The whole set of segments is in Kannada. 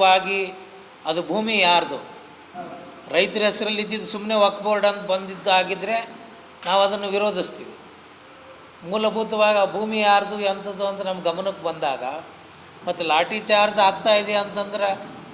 ಮೂಲಭೂತವಾಗಿ ಅದು ಭೂಮಿ ಯಾರ್ದು? ರೈತರ ಹೆಸರಲ್ಲಿ ಇದ್ದಿದ್ದು ಸುಮ್ಮನೆ ವಕ್ಫ್ ಬೋರ್ಡ್ ಅಂತ ಬಂದಿದ್ದಾಗಿದ್ದರೆ ನಾವು ಅದನ್ನು ವಿರೋಧಿಸ್ತೀವಿ. ಮೂಲಭೂತವಾಗಿ ಆ ಭೂಮಿ ಯಾರ್ದು ಎಂಥದ್ದು ಅಂತ ನಮ್ಮ ಗಮನಕ್ಕೆ ಬಂದಾಗ ಮತ್ತು ಲಾಠಿ ಚಾರ್ಜ್ ಆಗ್ತಾ ಇದೆ ಅಂತಂದ್ರೆ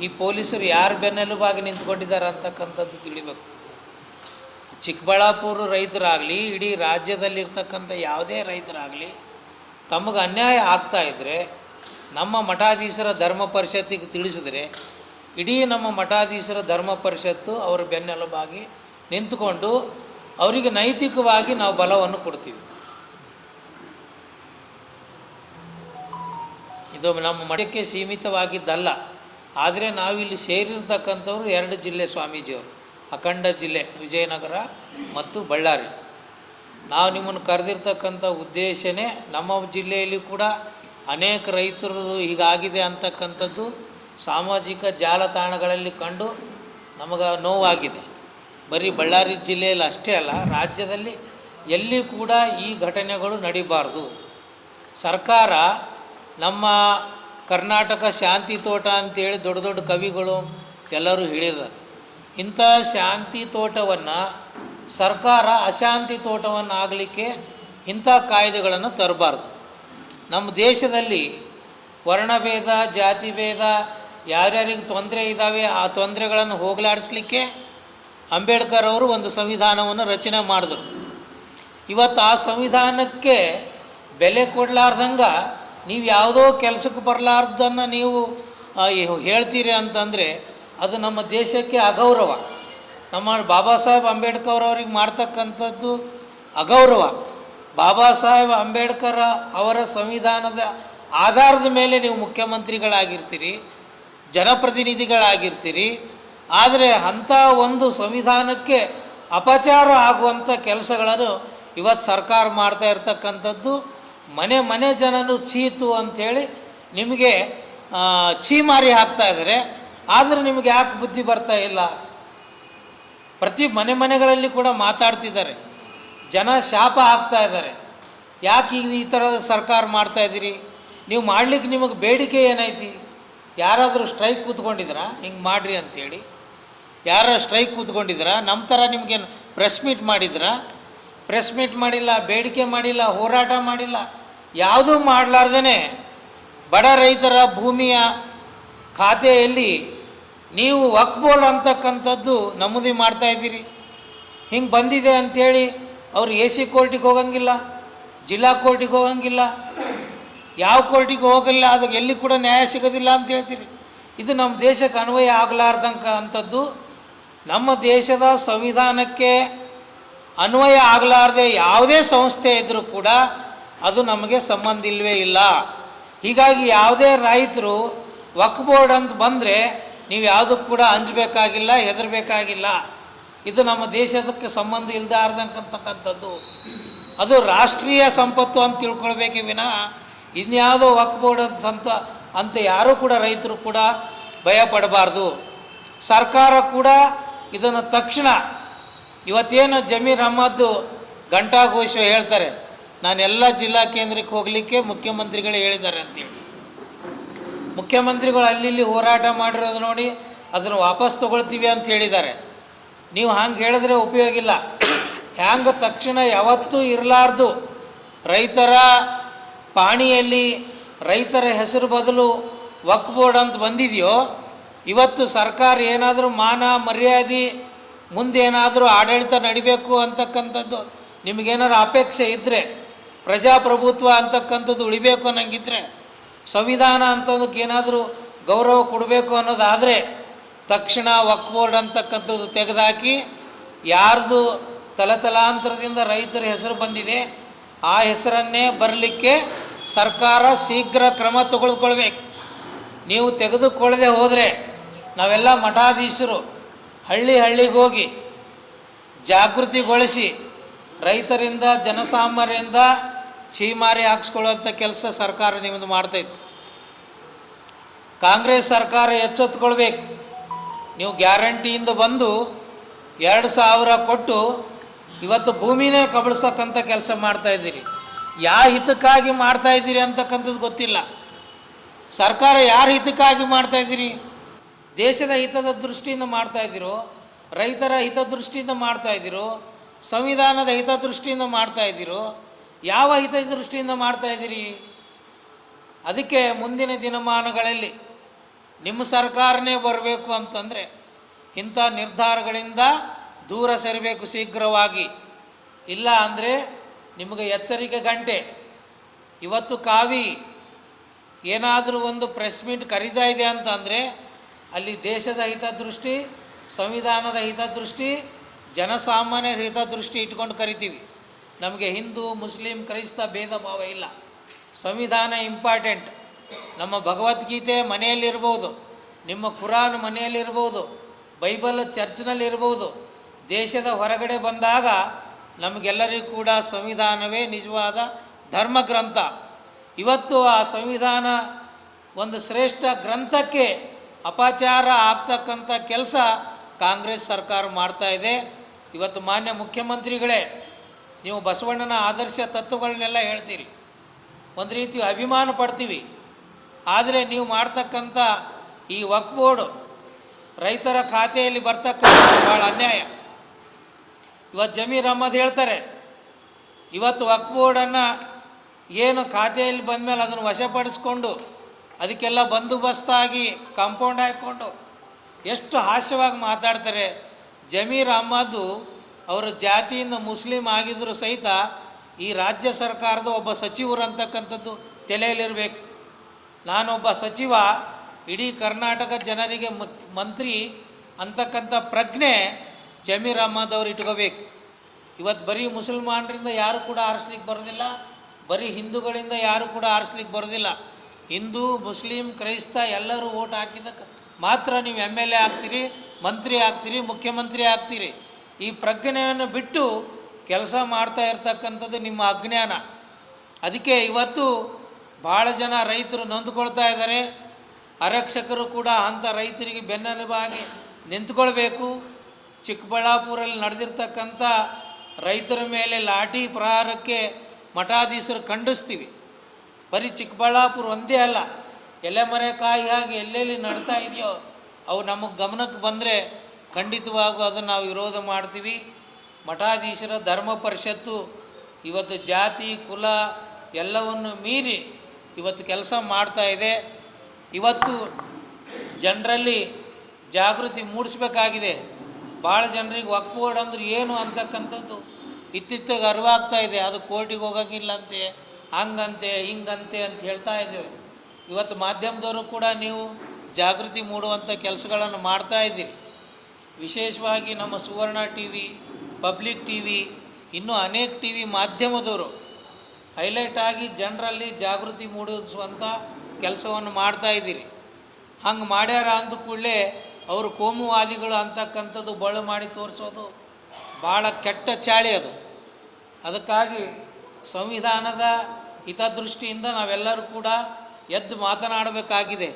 ಈ ಪೊಲೀಸರು ಯಾರು ಬೆನ್ನೆಲುಬಾಗಿ ನಿಂತ್ಕೊಂಡಿದ್ದಾರೆ ಅಂತಕ್ಕಂಥದ್ದು ತಿಳಿಬೇಕು. ಚಿಕ್ಕಬಳ್ಳಾಪುರ ರೈತರಾಗಲಿ, ಇಡೀ ರಾಜ್ಯದಲ್ಲಿರ್ತಕ್ಕಂಥ ಯಾವುದೇ ರೈತರಾಗಲಿ ತಮಗೆ ಅನ್ಯಾಯ ಆಗ್ತಾಯಿದ್ರೆ ನಮ್ಮ ಮಠಾಧೀಶರ ಧರ್ಮ ಪರಿಷತ್ತಿಗೆ ತಿಳಿಸಿದ್ರೆ ಇಡೀ ನಮ್ಮ ಮಠಾಧೀಶರ ಧರ್ಮ ಪರಿಷತ್ತು ಅವರ ಬೆನ್ನೆಲುಬಾಗಿ ನಿಂತುಕೊಂಡು ಅವರಿಗೆ ನೈತಿಕವಾಗಿ ನಾವು ಬಲವನ್ನು ಕೊಡ್ತೀವಿ. ಇದು ನಮ್ಮ ಮಠಕ್ಕೆ ಸೀಮಿತವಾಗಿದ್ದಲ್ಲ. ಆದರೆ ನಾವಿಲ್ಲಿ ಸೇರಿರ್ತಕ್ಕಂಥವ್ರು 2 ಜಿಲ್ಲೆ ಸ್ವಾಮೀಜಿಯವರು, ಅಖಂಡ ಜಿಲ್ಲೆ ವಿಜಯನಗರ ಮತ್ತು ಬಳ್ಳಾರಿ. ನಾವು ನಿಮ್ಮನ್ನು ಕರೆದಿರ್ತಕ್ಕಂಥ ಉದ್ದೇಶನೇ ನಮ್ಮ ಜಿಲ್ಲೆಯಲ್ಲಿ ಕೂಡ ಅನೇಕ ರೈತರು ಹೀಗಾಗಿದೆ ಅಂತಕ್ಕಂಥದ್ದು ಸಾಮಾಜಿಕ ಜಾಲತಾಣಗಳಲ್ಲಿ ಕಂಡು ನಮಗೆ ನೋವಾಗಿದೆ. ಬರೀ ಬಳ್ಳಾರಿ ಜಿಲ್ಲೆಯಲ್ಲಿ ಅಷ್ಟೇ ಅಲ್ಲ, ರಾಜ್ಯದಲ್ಲಿ ಎಲ್ಲಿ ಕೂಡ ಈ ಘಟನೆಗಳು ನಡೀಬಾರ್ದು. ಸರ್ಕಾರ ನಮ್ಮ ಕರ್ನಾಟಕ ಶಾಂತಿ ತೋಟ ಅಂತೇಳಿ ದೊಡ್ಡ ದೊಡ್ಡ ಕವಿಗಳು ಎಲ್ಲರೂ ಹೇಳಿದ್ದಾರೆ. ಇಂಥ ಶಾಂತಿ ತೋಟವನ್ನು ಸರ್ಕಾರ ಅಶಾಂತಿ ತೋಟವನ್ನು ಆಗಲಿಕ್ಕೆ ಇಂಥ ಕಾಯ್ದೆಗಳನ್ನು ತರಬಾರ್ದು. ನಮ್ಮ ದೇಶದಲ್ಲಿ ವರ್ಣಭೇದ, ಜಾತಿ ಭೇದ, ಯಾರ್ಯಾರಿಗೆ ತೊಂದರೆ ಇದ್ದಾವೆ ಆ ತೊಂದರೆಗಳನ್ನು ಹೋಗಲಾಡಿಸ್ಲಿಕ್ಕೆ ಅಂಬೇಡ್ಕರ್ ಅವರು ಒಂದು ಸಂವಿಧಾನವನ್ನು ರಚನೆ ಮಾಡಿದ್ರು. ಇವತ್ತು ಆ ಸಂವಿಧಾನಕ್ಕೆ ಬೆಲೆ ಕೊಡಲಾರ್ದಂಗೆ ನೀವು ಯಾವುದೋ ಕೆಲಸಕ್ಕೆ ಬರಲಾರ್ದನ್ನು ನೀವು ಹೇಳ್ತೀರಿ ಅಂತಂದರೆ ಅದು ನಮ್ಮ ದೇಶಕ್ಕೆ ಅಗೌರವ. ನಮ್ಮ ಬಾಬಾ ಸಾಹೇಬ್ ಅಂಬೇಡ್ಕರ್ ಅವ್ರಿಗೆ ಮಾಡ್ತಕ್ಕಂಥದ್ದು ಅಗೌರವ. ಬಾಬಾ ಸಾಹೇಬ್ ಅಂಬೇಡ್ಕರ್ ಅವರ ಸಂವಿಧಾನದ ಆಧಾರದ ಮೇಲೆ ನೀವು ಮುಖ್ಯಮಂತ್ರಿಗಳಾಗಿರ್ತೀರಿ, ಜನಪ್ರತಿನಿಧಿಗಳಾಗಿರ್ತೀರಿ. ಆದರೆ ಅಂಥ ಒಂದು ಸಂವಿಧಾನಕ್ಕೆ ಅಪಚಾರ ಆಗುವಂಥ ಕೆಲಸಗಳನ್ನು ಇವತ್ತು ಸರ್ಕಾರ ಮಾಡ್ತಾ ಇರ್ತಕ್ಕಂಥದ್ದು ಮನೆ ಮನೆ ಜನನು ಚೀತು ಅಂಥೇಳಿ ನಿಮಗೆ ಛೀಮಾರಿ ಹಾಕ್ತಾ ಇದ್ದಾರೆ. ಆದರೆ ನಿಮಗೆ ಯಾಕೆ ಬುದ್ಧಿ ಬರ್ತಾ ಇಲ್ಲ? ಪ್ರತಿ ಮನೆಗಳಲ್ಲಿ ಕೂಡ ಮಾತಾಡ್ತಿದ್ದಾರೆ, ಜನ ಶಾಪ ಹಾಕ್ತಾ ಇದ್ದಾರೆ. ಯಾಕೆ ಈಗ ಈ ಥರದ ಸರ್ಕಾರ ಮಾಡ್ತಾಯಿದ್ದೀರಿ? ನೀವು ಮಾಡಲಿಕ್ಕೆ ನಿಮಗೆ ಬೇಡಿಕೆ ಏನೈತಿ? ಯಾರಾದರೂ ಸ್ಟ್ರೈಕ್ ಕೂತ್ಕೊಂಡಿದ್ದೀರಾ ಹಿಂಗೆ ಮಾಡಿರಿ ಅಂಥೇಳಿ? ಯಾರ ಸ್ಟ್ರೈಕ್ ಕೂತ್ಕೊಂಡಿದ್ದೀರಾ? ನಮ್ಮ ಥರ ನಿಮಗೇನು ಪ್ರೆಸ್ ಮೀಟ್ ಮಾಡಿದ್ರಾ? ಪ್ರೆಸ್ ಮೀಟ್ ಮಾಡಿಲ್ಲ, ಬೇಡಿಕೆ ಮಾಡಿಲ್ಲ, ಹೋರಾಟ ಮಾಡಿಲ್ಲ, ಯಾವುದೂ ಮಾಡಲಾರ್ದೇ ಬಡ ರೈತರ ಭೂಮಿಯ ಖಾತೆಯಲ್ಲಿ ನೀವು ವಕ್ಫ್ ಬೋರ್ಡ್ ಅಂತಕ್ಕಂಥದ್ದು ನಮೂದಿ ಮಾಡ್ತಾಯಿದ್ದೀರಿ. ಹಿಂಗೆ ಬಂದಿದೆ ಅಂಥೇಳಿ ಅವರು AC ಕೋರ್ಟಿಗೆ ಹೋಗಂಗಿಲ್ಲ, ಜಿಲ್ಲಾ ಕೋರ್ಟಿಗೆ ಹೋಗಂಗಿಲ್ಲ, ಯಾವ ಕೋರ್ಟಿಗೆ ಹೋಗಲ್ಲ, ಅದಕ್ಕೆ ಎಲ್ಲಿ ಕೂಡ ನ್ಯಾಯ ಸಿಗೋದಿಲ್ಲ ಅಂತ ಹೇಳ್ತೀರಿ. ಇದು ನಮ್ಮ ದೇಶಕ್ಕೆ ಅನ್ವಯ ಆಗಲಾರ್ದಂಗೆ ಅಂಥದ್ದು. ನಮ್ಮ ದೇಶದ ಸಂವಿಧಾನಕ್ಕೆ ಅನ್ವಯ ಆಗಲಾರ್ದೆ ಯಾವುದೇ ಸಂಸ್ಥೆ ಇದ್ದರೂ ಕೂಡ ಅದು ನಮಗೆ ಸಂಬಂಧ ಇಲ್ಲವೇ ಇಲ್ಲ. ಹೀಗಾಗಿ ಯಾವುದೇ ರೈತರು ವಕ್ಫ್ ಬೋರ್ಡ್ ಅಂತ ಬಂದರೆ ನೀವು ಯಾವುದಕ್ಕೂ ಕೂಡ ಅಂಜಬೇಕಾಗಿಲ್ಲ, ಹೆದರಬೇಕಾಗಿಲ್ಲ. ಇದು ನಮ್ಮ ದೇಶದಕ್ಕೆ ಸಂಬಂಧ ಇಲ್ಲದಾರ್ದಂತಕ್ಕಂಥದ್ದು. ಅದು ರಾಷ್ಟ್ರೀಯ ಸಂಪತ್ತು ಅಂತ ತಿಳ್ಕೊಳ್ಬೇಕೇ ವಿನಃ ಇನ್ಯಾವುದೋ ವಕ್ಫ್ ಬೋರ್ಡ್ ಅಂತ ಯಾರೂ ಕೂಡ ರೈತರು ಕೂಡ ಭಯ ಪಡಬಾರ್ದು. ಸರ್ಕಾರ ಕೂಡ ಇದನ್ನು ತಕ್ಷಣ ಇವತ್ತೇನು ಜಮೀರ್ ಅಹ್ಮದ್ ಘಂಟಾಘೋಷ ಹೇಳ್ತಾರೆ, ನಾನೆಲ್ಲ ಜಿಲ್ಲಾ ಕೇಂದ್ರಕ್ಕೆ ಹೋಗಲಿಕ್ಕೆ ಮುಖ್ಯಮಂತ್ರಿಗಳೇ ಹೇಳಿದ್ದಾರೆ ಅಂತೇಳಿ. ಮುಖ್ಯಮಂತ್ರಿಗಳು ಅಲ್ಲಿ ಹೋರಾಟ ಮಾಡಿರೋದು ನೋಡಿ ಅದನ್ನು ವಾಪಸ್ ತೊಗೊಳ್ತೀವಿ ಅಂತ ಹೇಳಿದ್ದಾರೆ. ನೀವು ಹಂಗೆ ಹೇಳಿದ್ರೆ ಉಪಯೋಗ ಇಲ್ಲ. ಹ್ಯಾಂಗೆ ತಕ್ಷಣ ಯಾವತ್ತೂ ಇರಲಾರ್ದು ರೈತರ ಪಾಣಿಯಲ್ಲಿ ರೈತರ ಹೆಸರು ಬದಲು ವಕ್ಫ್ ಬೋರ್ಡ್ ಅಂತ ಬಂದಿದೆಯೋ, ಇವತ್ತು ಸರ್ಕಾರ ಏನಾದರೂ ಮಾನ ಮರ್ಯಾದೆ ಮುಂದೇನಾದರೂ ಆಡಳಿತ ನಡಿಬೇಕು ಅಂತಕ್ಕಂಥದ್ದು ನಿಮಗೇನಾದ್ರು ಅಪೇಕ್ಷೆ ಇದ್ದರೆ, ಪ್ರಜಾಪ್ರಭುತ್ವ ಅಂತಕ್ಕಂಥದ್ದು ಉಳಿಬೇಕು ಅನ್ನಂಗಿದ್ರೆ, ಸಂವಿಧಾನ ಅಂತದಕ್ಕೆ ಏನಾದರೂ ಗೌರವ ಕೊಡಬೇಕು ಅನ್ನೋದಾದರೆ ತಕ್ಷಣ ವಕ್ಫ್ ಬೋರ್ಡ್ ಅಂತಕ್ಕಂಥದ್ದು ತೆಗೆದುಹಾಕಿ ಯಾರ್ದು ತಲತಲಾಂತರದಿಂದ ರೈತರ ಹೆಸರು ಬಂದಿದೆ ಆ ಹೆಸರನ್ನೇ ಬರಲಿಕ್ಕೆ ಸರ್ಕಾರ ಶೀಘ್ರ ಕ್ರಮ ತೆಗೆದುಕೊಳ್ಬೇಕು. ನೀವು ತೆಗೆದುಕೊಳ್ಳದೆ ಹೋದರೆ ನಾವೆಲ್ಲ ಮಠಾಧೀಶರು ಹಳ್ಳಿಗೆ ಹೋಗಿ ಜಾಗೃತಿಗೊಳಿಸಿ ರೈತರಿಂದ ಜನಸಾಮಾನ್ಯರಿಂದ ಛೀಮಾರಿ ಹಾಕ್ಸ್ಕೊಳ್ಳೋಂಥ ಕೆಲಸ ಸರ್ಕಾರ ನಿಮ್ಮದು ಮಾಡ್ತಾಯಿತ್ತು. ಕಾಂಗ್ರೆಸ್ ಸರ್ಕಾರ ಎಚ್ಚೆತ್ತುಕೊಳ್ಬೇಕು. ನೀವು ಗ್ಯಾರಂಟಿಯಿಂದ ಬಂದು 2,000 ಕೊಟ್ಟು ಇವತ್ತು ಭೂಮಿನೇ ಕಬಳಿಸೋಕ್ಕಂಥ ಕೆಲಸ ಮಾಡ್ತಾಯಿದ್ದೀರಿ. ಯಾವ ಹಿತಕ್ಕಾಗಿ ಮಾಡ್ತಾಯಿದ್ದೀರಿ ಅಂತಕ್ಕಂಥದ್ದು ಗೊತ್ತಿಲ್ಲ. ಸರ್ಕಾರ ಯಾರ ಹಿತಕ್ಕಾಗಿ ಮಾಡ್ತಾಯಿದ್ದೀರಿ? ದೇಶದ ಹಿತದ ದೃಷ್ಟಿಯಿಂದ ಮಾಡ್ತಾ ಇದ್ದೀರೋ, ರೈತರ ಹಿತದೃಷ್ಟಿಯಿಂದ ಮಾಡ್ತಾ ಇದ್ದೀರೋ, ಸಂವಿಧಾನದ ಹಿತದೃಷ್ಟಿಯಿಂದ ಮಾಡ್ತಾ ಇದ್ದೀರೋ, ಯಾವ ಹಿತದೃಷ್ಟಿಯಿಂದ ಮಾಡ್ತಾ ಇದ್ದೀರಿ? ಅದಕ್ಕೆ ಮುಂದಿನ ದಿನಮಾನಗಳಲ್ಲಿ ನಿಮ್ಮ ಸರ್ಕಾರನೇ ಬರಬೇಕು ಅಂತಂದರೆ ಇಂಥ ನಿರ್ಧಾರಗಳಿಂದ ದೂರ ಸರಿಬೇಕು ಶೀಘ್ರವಾಗಿ. ಇಲ್ಲ ಅಂದರೆ ನಿಮಗೆ ಎಚ್ಚರಿಕೆ ಗಂಟೆ. ಇವತ್ತು ಕಾವಿ ಏನಾದರೂ ಒಂದು ಪ್ರೆಸ್ ಮೀಟ್ ಕರೀತಾ ಇದೆ ಅಂತಂದರೆ ಅಲ್ಲಿ ದೇಶದ ಹಿತದೃಷ್ಟಿ, ಸಂವಿಧಾನದ ಹಿತದೃಷ್ಟಿ, ಜನಸಾಮಾನ್ಯರ ಹಿತದೃಷ್ಟಿ ಇಟ್ಕೊಂಡು ಕರಿತೀವಿ. ನಮಗೆ ಹಿಂದೂ, ಮುಸ್ಲಿಂ, ಕ್ರೈಸ್ತ ಭೇದ ಭಾವ ಇಲ್ಲ. ಸಂವಿಧಾನ ಇಂಪಾರ್ಟೆಂಟ್. ನಮ್ಮ ಭಗವದ್ಗೀತೆ ಮನೆಯಲ್ಲಿರ್ಬೋದು, ನಿಮ್ಮ ಕುರಾನ್ ಮನೆಯಲ್ಲಿರ್ಬೋದು, ಬೈಬಲ್ ಚರ್ಚ್ನಲ್ಲಿರ್ಬೋದು. ದೇಶದ ಹೊರಗಡೆ ಬಂದಾಗ ನಮಗೆಲ್ಲರಿಗೂ ಕೂಡ ಸಂವಿಧಾನವೇ ನಿಜವಾದ ಧರ್ಮ ಗ್ರಂಥ. ಇವತ್ತು ಆ ಸಂವಿಧಾನ ಒಂದು ಶ್ರೇಷ್ಠ ಗ್ರಂಥಕ್ಕೆ ಅಪಚಾರ ಆಗ್ತಕ್ಕಂಥ ಕೆಲಸ ಕಾಂಗ್ರೆಸ್ ಸರ್ಕಾರ ಮಾಡ್ತಾ ಇದೆ. ಇವತ್ತು ಮಾನ್ಯ ಮುಖ್ಯಮಂತ್ರಿಗಳೇ, ನೀವು ಬಸವಣ್ಣನ ಆದರ್ಶ ತತ್ವಗಳನ್ನೆಲ್ಲ ಹೇಳ್ತೀರಿ, ಒಂದು ರೀತಿ ಅಭಿಮಾನ ಪಡ್ತೀವಿ. ಆದರೆ ನೀವು ಮಾಡ್ತಕ್ಕಂಥ ಈ ವಕ್ಫ್ ಬೋರ್ಡು ರೈತರ ಖಾತೆಯಲ್ಲಿ ಬರ್ತಕ್ಕಂಥ ಭಾಳ ಅನ್ಯಾಯ. ಇವತ್ತು ಜಮೀರ್ ಅಹ್ಮದ್ ಹೇಳ್ತಾರೆ, ಇವತ್ತು ವಕ್ಫ್ ಬೋರ್ಡನ್ನು ಏನು ಖಾತೆಯಲ್ಲಿ ಬಂದಮೇಲೆ ಅದನ್ನು ವಶಪಡಿಸ್ಕೊಂಡು ಅದಕ್ಕೆಲ್ಲ ಬಂದೋಬಸ್ತಾಗಿ ಕಾಂಪೌಂಡ್ ಹಾಕ್ಕೊಂಡು ಎಷ್ಟು ಹಾಸ್ಯವಾಗಿ ಮಾತಾಡ್ತಾರೆ. ಜಮೀರ್ ಅಹ್ಮದ್ ಅವರ ಜಾತಿಯಿಂದ ಮುಸ್ಲಿಂ ಆಗಿದ್ದರೂ ಸಹಿತ ಈ ರಾಜ್ಯ ಸರ್ಕಾರದ ಒಬ್ಬ ಸಚಿವರು ಅಂತಕ್ಕಂಥದ್ದು ತಲೆಯಲ್ಲಿರಬೇಕು. ನಾನೊಬ್ಬ ಸಚಿವ, ಇಡೀ ಕರ್ನಾಟಕ ಜನರಿಗೆ ಮಂತ್ರಿ ಅಂತಕ್ಕಂಥ ಪ್ರಜ್ಞೆ ಜಮೀರ್ ಅಹ್ಮದ್ ಅವರು ಇಟ್ಕೋಬೇಕು. ಇವತ್ತು ಬರೀ ಮುಸಲ್ಮಾನರಿಂದ ಯಾರು ಕೂಡ ಆರಿಸ್ಲಿಕ್ಕೆ ಬರೋದಿಲ್ಲ, ಬರೀ ಹಿಂದೂಗಳಿಂದ ಯಾರು ಕೂಡ ಆರಿಸ್ಲಿಕ್ಕೆ ಬರೋದಿಲ್ಲ. ಹಿಂದೂ, ಮುಸ್ಲಿಂ, ಕ್ರೈಸ್ತ ಎಲ್ಲರೂ ಓಟ್ ಹಾಕಿದ್ದಕ್ಕೆ ಮಾತ್ರ ನೀವು MLA ಆಗ್ತೀರಿ, ಮಂತ್ರಿ ಆಗ್ತೀರಿ, ಮುಖ್ಯಮಂತ್ರಿ ಆಗ್ತೀರಿ. ಈ ಪ್ರಜ್ಞೆಯನ್ನು ಬಿಟ್ಟು ಕೆಲಸ ಮಾಡ್ತಾ ಇರ್ತಕ್ಕಂಥದ್ದು ನಿಮ್ಮ ಅಜ್ಞಾನ. ಅದಕ್ಕೆ ಇವತ್ತು ಭಾಳ ಜನ ರೈತರು ನೊಂದುಕೊಳ್ತಾ ಇದ್ದಾರೆ. ಆರಕ್ಷಕರು ಕೂಡ ಅಂಥ ರೈತರಿಗೆ ಬೆನ್ನೆಲುಬಾಗಿ ನಿಂತ್ಕೊಳ್ಬೇಕು. ಚಿಕ್ಕಬಳ್ಳಾಪುರಲ್ಲಿ ನಡೆದಿರ್ತಕ್ಕಂಥ ರೈತರ ಮೇಲೆ ಲಾಠಿ ಪ್ರಹಾರಕ್ಕೆ ಮಠಾಧೀಶರು ಖಂಡಿಸ್ತೀವಿ. ಬರೀ ಚಿಕ್ಕಬಳ್ಳಾಪುರ ಒಂದೇ ಅಲ್ಲ, ಎಲೆಮರೆಕಾಯಿ ಹಾಗೆ ಎಲ್ಲೆಲ್ಲಿ ನಡ್ತಾ ಇದೆಯೋ ಅವು ನಮಗೆ ಗಮನಕ್ಕೆ ಬಂದರೆ ಖಂಡಿತವಾಗೂ ಅದನ್ನು ನಾವು ವಿರೋಧ ಮಾಡ್ತೀವಿ. ಮಠಾಧೀಶರ ಧರ್ಮ ಪರಿಷತ್ತು ಇವತ್ತು ಜಾತಿ, ಕುಲ ಎಲ್ಲವನ್ನು ಮೀರಿ ಇವತ್ತು ಕೆಲಸ ಮಾಡ್ತಾ ಇದೆ. ಇವತ್ತು ಜನರಲ್ಲಿ ಜಾಗೃತಿ ಮೂಡಿಸ್ಬೇಕಾಗಿದೆ. ಭಾಳ ಜನರಿಗೆ ವಕ್ಫ್ ಬೋರ್ಡ್ ಅಂದ್ರೆ ಏನು ಅಂತಕ್ಕಂಥದ್ದು ಇತ್ತಿತ್ತಗೆ ಅರಿವಾಗ್ತಾ ಇದೆ. ಅದು ಕೋರ್ಟಿಗೆ ಹೋಗೋಂಗಿಲ್ಲಂತೆ, ಹಂಗಂತೆ ಹಿಂಗಂತೆ ಅಂತ ಹೇಳ್ತಾ ಇದ್ದೇವೆ. ಇವತ್ತು ಮಾಧ್ಯಮದವರು ಕೂಡ ನೀವು ಜಾಗೃತಿ ಮೂಡುವಂಥ ಕೆಲಸಗಳನ್ನು ಮಾಡ್ತಾ ಇದ್ದೀರಿ. ವಿಶೇಷವಾಗಿ ನಮ್ಮ ಸುವರ್ಣ TV, ಪಬ್ಲಿಕ್ TV, ಇನ್ನೂ ಅನೇಕ TV ಮಾಧ್ಯಮದವರು ಹೈಲೈಟ್ ಆಗಿ ಜನರಲ್ಲಿ ಜಾಗೃತಿ ಮೂಡಿಸುವಂಥ ಕೆಲಸವನ್ನು ಮಾಡ್ತಾ ಇದ್ದೀರಿ. ಹಂಗೆ ಮಾಡ್ಯಾರ ಅಂದ ಕೂಡಲೇ ಅವರು ಕೋಮುವಾದಿಗಳು ಅಂತಕ್ಕಂಥದ್ದು ಬಳ್ಳು ಮಾಡಿ ತೋರಿಸೋದು ಭಾಳ ಕೆಟ್ಟ ಚಾಳಿ ಅದು. ಅದಕ್ಕಾಗಿ ಸಂವಿಧಾನದ ಹಿತದೃಷ್ಟಿಯಿಂದ ನಾವೆಲ್ಲರೂ ಕೂಡ ಎದ್ದು ಮಾತನಾಡಬೇಕಾಗಿದೆ.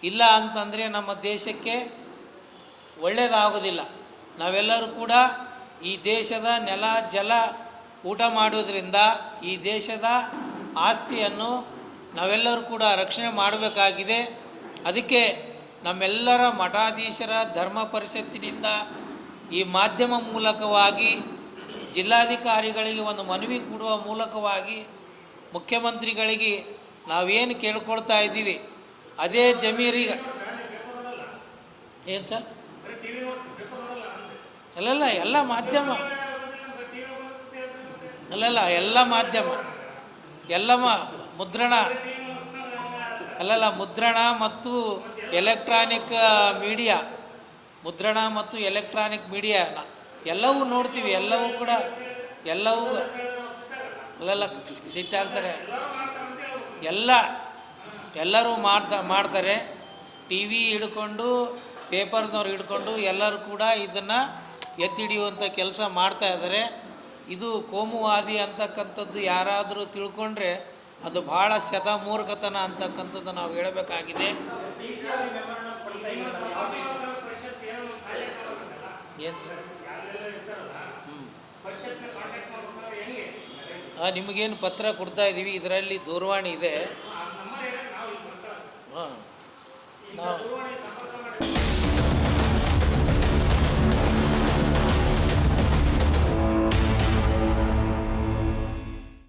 ಇಲ್ಲ ಅಂತಂದರೆ ನಮ್ಮ ದೇಶಕ್ಕೆ ಒಳ್ಳೆಯದಾಗೋದಿಲ್ಲ. ನಾವೆಲ್ಲರೂ ಕೂಡ ಈ ದೇಶದ ನೆಲ ಜಲ ಊಟ ಮಾಡೋದ್ರಿಂದ ಈ ದೇಶದ ಆಸ್ತಿಯನ್ನು ನಾವೆಲ್ಲರೂ ಕೂಡ ರಕ್ಷಣೆ ಮಾಡಬೇಕಾಗಿದೆ. ಅದಕ್ಕೆ ನಮ್ಮೆಲ್ಲರ ಮಠಾಧೀಶರ ಧರ್ಮ ಪರಿಷತ್ತಿನಿಂದ ಈ ಮಾಧ್ಯಮ ಮೂಲಕವಾಗಿ ಜಿಲ್ಲಾಧಿಕಾರಿಗಳಿಗೆ ಒಂದು ಮನವಿ ಕೊಡುವ ಮೂಲಕವಾಗಿ ಮುಖ್ಯಮಂತ್ರಿಗಳಿಗೆ ನಾವೇನು ಕೇಳ್ಕೊಳ್ತಾ ಇದ್ದೀವಿ, ಅದೇ ಜಮೀರಿಗೆ ಏನು ಸರ್ ಅಲ್ಲಲ್ಲ ಎಲ್ಲ ಮಾಧ್ಯಮ ಅಲ್ಲಲ್ಲ ಎಲ್ಲ ಮಾಧ್ಯಮ ಎಲ್ಲ ಮುದ್ರಣ ಅಲ್ಲಲ್ಲ ಮುದ್ರಣ ಮತ್ತು ಎಲೆಕ್ಟ್ರಾನಿಕ್ ಮೀಡಿಯಾ, ಮುದ್ರಣ ಮತ್ತು ಎಲೆಕ್ಟ್ರಾನಿಕ್ ಮೀಡಿಯಾ ಎಲ್ಲವೂ ನೋಡ್ತೀವಿ. ಎಲ್ಲವೂ ಕೂಡ ಎಲ್ಲವೂ ಅಲ್ಲೆಲ್ಲ ಸಿಟ್ಟಾಗ್ತಾರೆ. ಎಲ್ಲರೂ ಮಾಡ್ತಾರೆ. TV ಹಿಡ್ಕೊಂಡು ಪೇಪರ್ನವ್ರು ಹಿಡ್ಕೊಂಡು ಎಲ್ಲರೂ ಕೂಡ ಇದನ್ನು ಎತ್ತಿ ಹಿಡಿಯುವಂಥ ಕೆಲಸ ಮಾಡ್ತಾ ಇದ್ದಾರೆ. ಇದು ಕೋಮುವಾದಿ ಅಂತಕ್ಕಂಥದ್ದು ಯಾರಾದರೂ ತಿಳ್ಕೊಂಡ್ರೆ ಅದು ಭಾಳ ಶತಮೂರ್ಖತನ ಅಂತಕ್ಕಂಥದ್ದು ನಾವು ಹೇಳಬೇಕಾಗಿದೆ. ಏನು ನಿಮಗೇನು ಪತ್ರ ಕೊಡ್ತಾ ಇದ್ದೀವಿ, ಇದರಲ್ಲಿ ದೂರವಾಣಿ ಇದೆ. ಹಾಂ ನಾವು